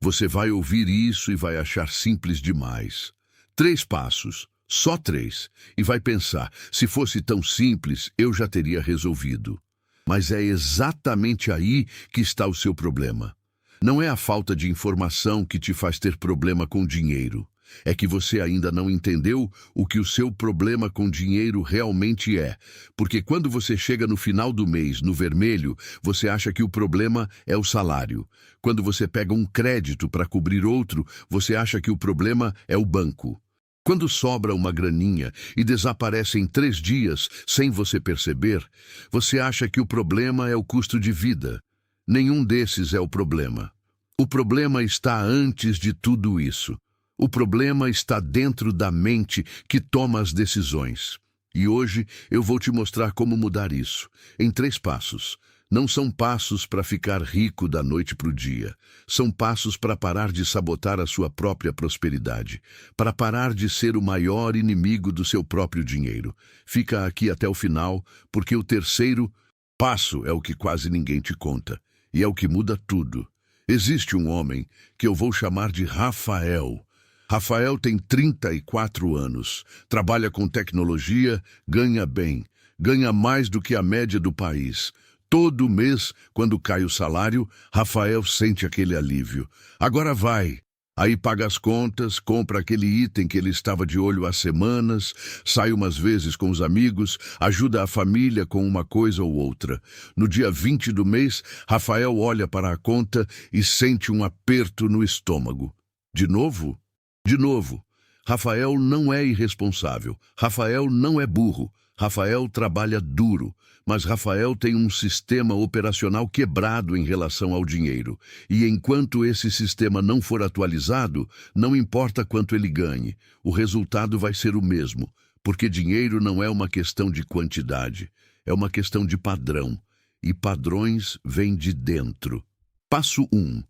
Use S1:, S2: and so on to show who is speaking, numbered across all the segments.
S1: Você vai ouvir isso e vai achar simples demais. 3 passos, só 3, e vai pensar, se fosse tão simples, eu já teria resolvido. Mas é exatamente aí que está o seu problema. Não é a falta de informação que te faz ter problema com dinheiro. É que você ainda não entendeu o que o seu problema com dinheiro realmente é. Porque quando você chega no final do mês, no vermelho, você acha que o problema é o salário. Quando você pega um crédito para cobrir outro, você acha que o problema é o banco. Quando sobra uma graninha e desaparece em 3 dias, sem você perceber, você acha que o problema é o custo de vida. Nenhum desses é o problema. O problema está antes de tudo isso. O problema está dentro da mente que toma as decisões. E hoje eu vou te mostrar como mudar isso, em 3 passos. Não são passos para ficar rico da noite para o dia. São passos para parar de sabotar a sua própria prosperidade, para parar de ser o maior inimigo do seu próprio dinheiro. Fica aqui até o final, porque o terceiro passo é o que quase ninguém te conta, e é o que muda tudo. Existe um homem que eu vou chamar de Rafael. Rafael tem 34 anos, trabalha com tecnologia, ganha bem, ganha mais do que a média do país. Todo mês, quando cai o salário, Rafael sente aquele alívio. Agora vai. Aí paga as contas, compra aquele item que ele estava de olho há semanas, sai umas vezes com os amigos, ajuda a família com uma coisa ou outra. No dia 20 do mês, Rafael olha para a conta e sente um aperto no estômago. De novo? De novo. Rafael não é irresponsável. Rafael não é burro. Rafael trabalha duro, mas Rafael tem um sistema operacional quebrado em relação ao dinheiro. E enquanto esse sistema não for atualizado, não importa quanto ele ganhe, o resultado vai ser o mesmo, porque dinheiro não é uma questão de quantidade, é uma questão de padrão, e padrões vêm de dentro. Passo 1.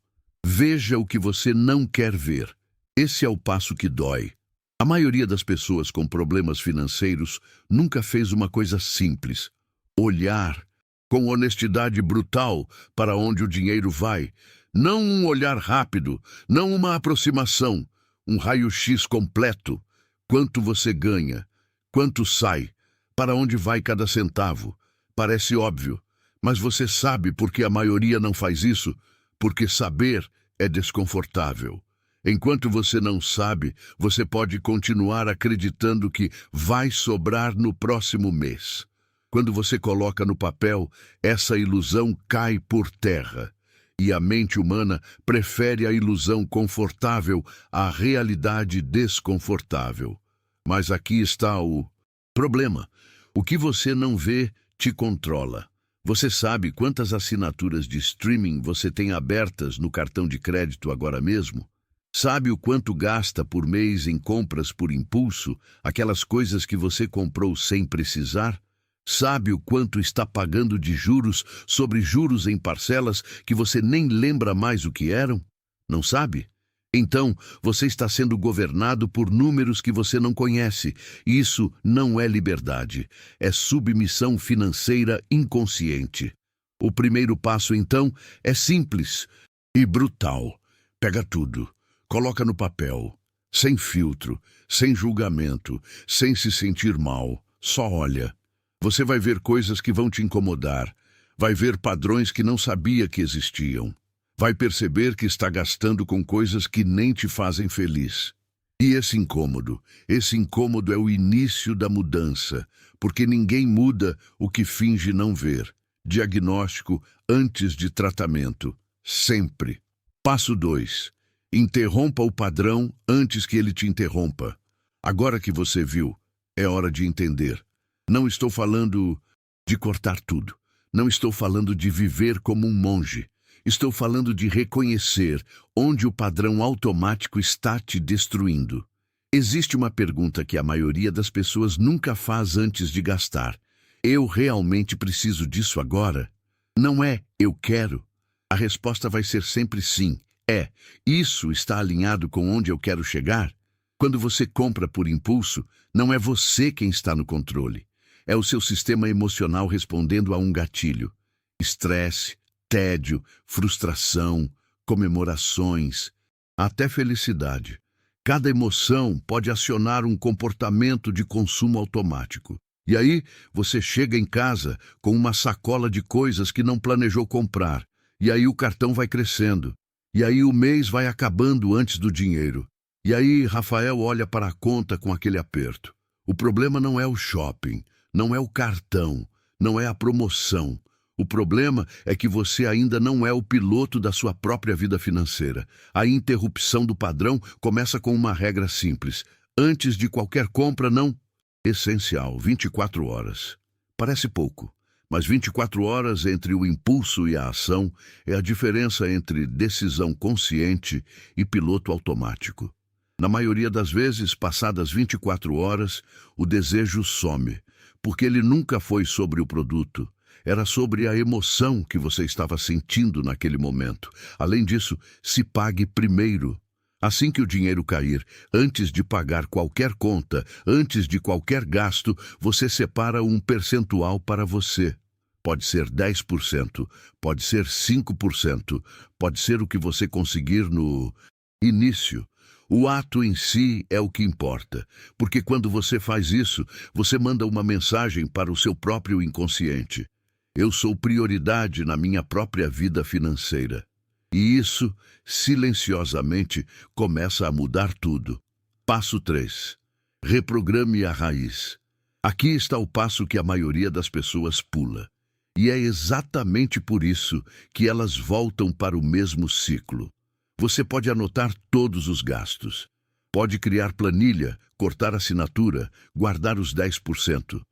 S1: Veja o que você não quer ver. Esse é o passo que dói. A maioria das pessoas com problemas financeiros nunca fez uma coisa simples: olhar com honestidade brutal para onde o dinheiro vai. Não um olhar rápido, não uma aproximação, um raio-x completo. Quanto você ganha? Quanto sai? Para onde vai cada centavo? Parece óbvio, mas você sabe por que a maioria não faz isso? Porque saber é desconfortável. Enquanto você não sabe, você pode continuar acreditando que vai sobrar no próximo mês. Quando você coloca no papel, essa ilusão cai por terra. E a mente humana prefere a ilusão confortável à realidade desconfortável. Mas aqui está o problema. O que você não vê te controla. Você sabe quantas assinaturas de streaming você tem abertas no cartão de crédito agora mesmo? Sabe o quanto gasta por mês em compras por impulso, aquelas coisas que você comprou sem precisar? Sabe o quanto está pagando de juros sobre juros em parcelas que você nem lembra mais o que eram? Não sabe? Então, você está sendo governado por números que você não conhece. Isso não é liberdade, é submissão financeira inconsciente. O primeiro passo, então, é simples e brutal. Pega tudo. Coloca no papel, sem filtro, sem julgamento, sem se sentir mal. Só olha. Você vai ver coisas que vão te incomodar. Vai ver padrões que não sabia que existiam. Vai perceber que está gastando com coisas que nem te fazem feliz. E esse incômodo é o início da mudança, porque ninguém muda o que finge não ver. Diagnóstico antes de tratamento. Sempre. Passo 2. Interrompa o padrão antes que ele te interrompa. Agora que você viu, é hora de entender. Não estou falando de cortar tudo. Não estou falando de viver como um monge. Estou falando de reconhecer onde o padrão automático está te destruindo. Existe uma pergunta que a maioria das pessoas nunca faz antes de gastar. Eu realmente preciso disso agora? Não é eu quero. A resposta vai ser sempre sim. Isso está alinhado com onde eu quero chegar? Quando você compra por impulso, não é você quem está no controle. É o seu sistema emocional respondendo a um gatilho. Estresse, tédio, frustração, comemorações. até felicidade. Cada emoção pode acionar um comportamento de consumo automático. E aí, você chega em casa com uma sacola de coisas que não planejou comprar. E aí o cartão vai crescendo. E aí o mês vai acabando antes do dinheiro. E aí Rafael olha para a conta com aquele aperto. O problema não é o shopping, não é o cartão, não é a promoção. O problema é que você ainda não é o piloto da sua própria vida financeira. A interrupção do padrão começa com uma regra simples. Antes de qualquer compra, não. Essencial, 24 horas. Parece pouco, mas 24 horas entre o impulso e a ação é a diferença entre decisão consciente e piloto automático. Na maioria das vezes, passadas 24 horas, o desejo some, porque ele nunca foi sobre o produto. Era sobre a emoção que você estava sentindo naquele momento. Além disso, se pague primeiro. Assim que o dinheiro cair, antes de pagar qualquer conta, antes de qualquer gasto, você separa um percentual para você. Pode ser 10%, pode ser 5%, pode ser o que você conseguir no início. O ato em si é o que importa, porque quando você faz isso, você manda uma mensagem para o seu próprio inconsciente. Eu sou prioridade na minha própria vida financeira. E isso, silenciosamente, começa a mudar tudo. Passo 3. Reprograme a raiz. Aqui está o passo que a maioria das pessoas pula. E é exatamente por isso que elas voltam para o mesmo ciclo. Você pode anotar todos os gastos. Pode criar planilha, cortar assinatura, guardar os 10%.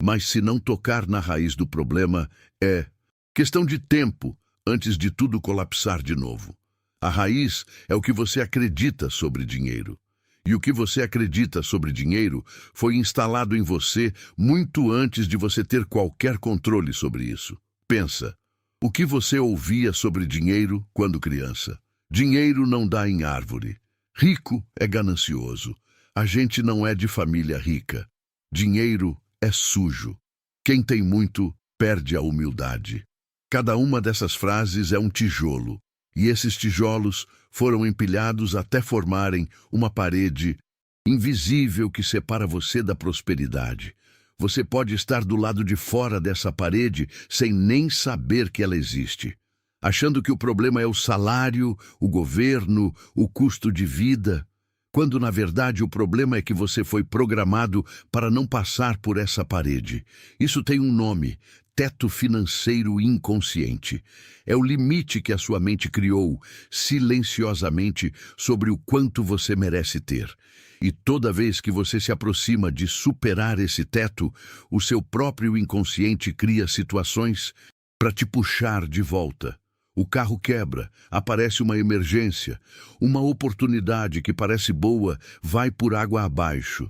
S1: Mas se não tocar na raiz do problema, é questão de tempo antes de tudo colapsar de novo. A raiz é o que você acredita sobre dinheiro. E o que você acredita sobre dinheiro foi instalado em você muito antes de você ter qualquer controle sobre isso. Pensa, o que você ouvia sobre dinheiro quando criança? Dinheiro não dá em árvore. Rico é ganancioso. A gente não é de família rica. Dinheiro é sujo. Quem tem muito perde a humildade. Cada uma dessas frases é um tijolo, e esses tijolos foram empilhados até formarem uma parede invisível que separa você da prosperidade. Você pode estar do lado de fora dessa parede sem nem saber que ela existe, achando que o problema é o salário, o governo, o custo de vida, quando na verdade o problema é que você foi programado para não passar por essa parede. Isso tem um nome: teto financeiro inconsciente. É o limite que a sua mente criou, silenciosamente, sobre o quanto você merece ter. E toda vez que você se aproxima de superar esse teto, o seu próprio inconsciente cria situações para te puxar de volta. O carro quebra, aparece uma emergência, uma oportunidade que parece boa vai por água abaixo.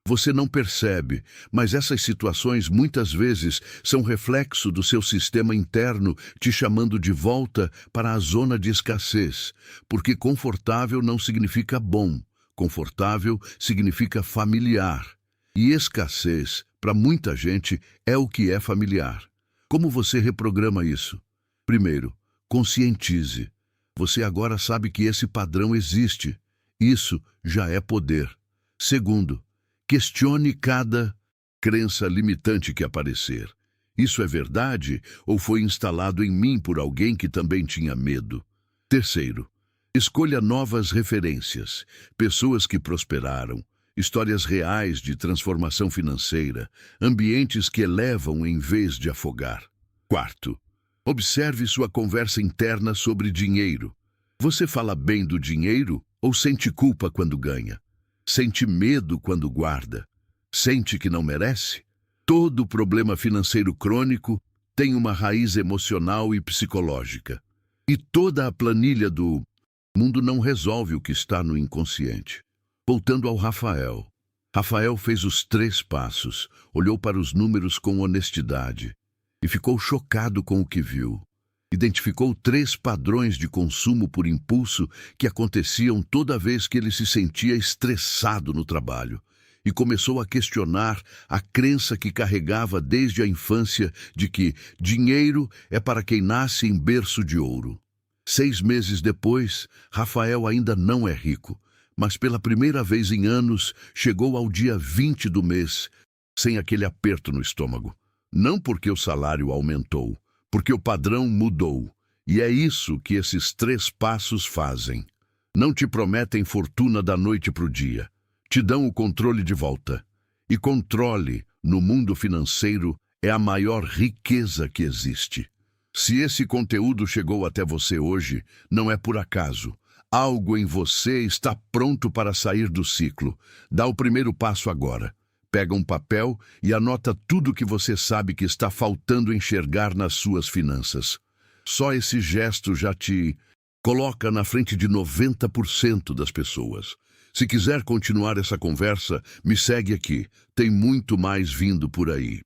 S1: Você não percebe, mas essas situações muitas vezes são reflexo do seu sistema interno te chamando de volta para a zona de escassez, porque confortável não significa bom, confortável significa familiar. E escassez, para muita gente, é o que é familiar. Como você reprograma isso? Primeiro, conscientize. Você agora sabe que esse padrão existe. Isso já é poder. Segundo, questione cada crença limitante que aparecer. Isso é verdade ou foi instalado em mim por alguém que também tinha medo? Terceiro, escolha novas referências, pessoas que prosperaram, histórias reais de transformação financeira, ambientes que elevam em vez de afogar. Quarto, observe sua conversa interna sobre dinheiro. Você fala bem do dinheiro ou sente culpa quando ganha? Sente medo quando guarda? Sente que não merece? Todo problema financeiro crônico tem uma raiz emocional e psicológica. E toda a planilha do mundo não resolve o que está no inconsciente. Voltando ao Rafael. Rafael fez os 3 passos, olhou para os números com honestidade e ficou chocado com o que viu. Identificou 3 padrões de consumo por impulso que aconteciam toda vez que ele se sentia estressado no trabalho e começou a questionar a crença que carregava desde a infância de que dinheiro é para quem nasce em berço de ouro. 6 meses depois, Rafael ainda não é rico, mas pela primeira vez em anos chegou ao dia 20 do mês, sem aquele aperto no estômago. Não porque o salário aumentou, porque o padrão mudou. E é isso que esses 3 passos fazem. Não te prometem fortuna da noite para o dia. Te dão o controle de volta. E controle, no mundo financeiro, é a maior riqueza que existe. Se esse conteúdo chegou até você hoje, não é por acaso. Algo em você está pronto para sair do ciclo. Dá o primeiro passo agora. Pega um papel e anota tudo que você sabe que está faltando enxergar nas suas finanças. Só esse gesto já te coloca na frente de 90% das pessoas. Se quiser continuar essa conversa, me segue aqui. Tem muito mais vindo por aí.